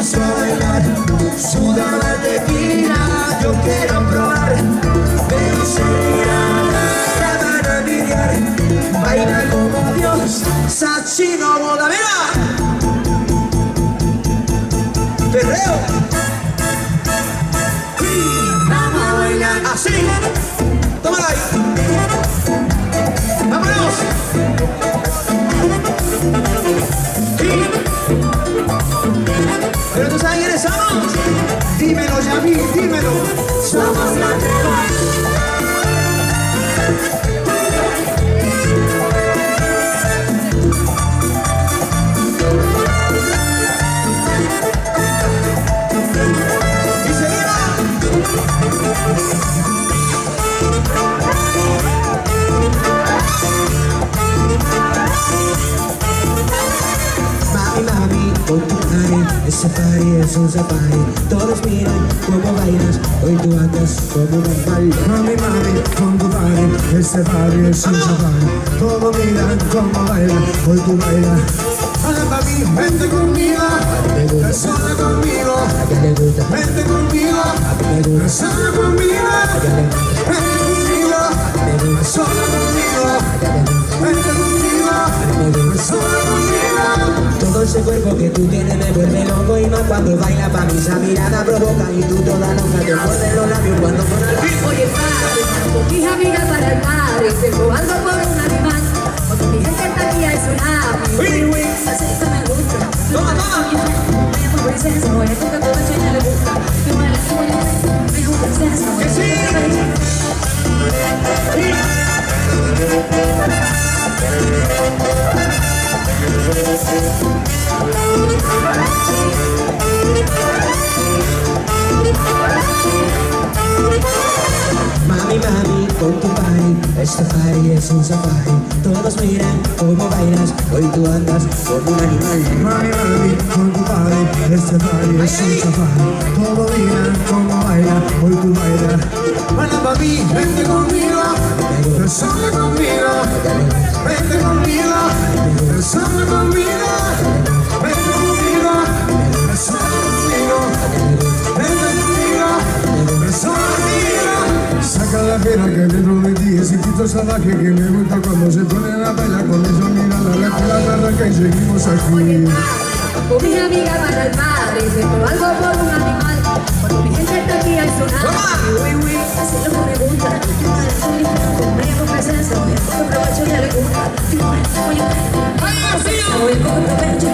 Venimos a bailar, sudar la tequila, yo quiero probar. Pero señora, te van a envidiar. Baila como Dios, Sachi no boda, mira. Perreo. Vamos a bailar así. Tómala ahí. Vámonos. Pero tú sabes quiénes somos. Dímelo, Yami, dímelo. Somos la nueva. Con tu party, ese party es un safari. Todos miran cómo bailas, hoy tú andas como un animal. Mami, mami, con tu party, ese party es un safari. Todos miran cómo bailas, hoy tú bailas. Hola papi, vente conmigo, sola conmigo. ¿A qué le gusta? Vente conmigo, ¿a qué le gusta? Sola conmigo, ¿a qué le gusta? Vente conmigo, ¿a qué le gusta? Sola conmigo, ¿a qué le gusta? Vente conmigo, ¿a qué le gusta? Sola conmigo. Todo ese cuerpo que tú tienes me vuelve loco y más cuando baila pa' mí esa mirada provoca y tú toda loca te muerdes los labios cuando suena la... Oye padre, con mis amigas para el padre, tengo algo por un animal, cuando mi gente está aquí hay tsunami. Así que me gusta. Toma, toma. Me llamo princesa, voy a tocar todo eso y ya le gusta. Yo me la subo, me llamo princesa, voy a tocar todo Mami, mami, con tu party, este party es un safari. Todos miran cómo bailas, hoy tú andas como un animal. Mami, mami, con tu party, este party es un safari. Todos miran cómo bailas, hoy tú bailas. Hola papi, vente conmigo, sola conmigo. Vente conmigo, sola conmigo. Vente conmigo, sola conmigo. Vente conmigo, sola conmigo. Saca la pena que dentro de ti ese instinto salvaje que me gusta cuando se pone la baila con esa mirada, la arranca y seguimos aquí. con mis amigas para el padre, tengo algo por un animal, cuando mi gente está aquí hay tsunami. Así es lo que me gusta. Yo me la subo, me llamo princesa, voy a coger provecho y ya le gusta. Voy a coger provecho.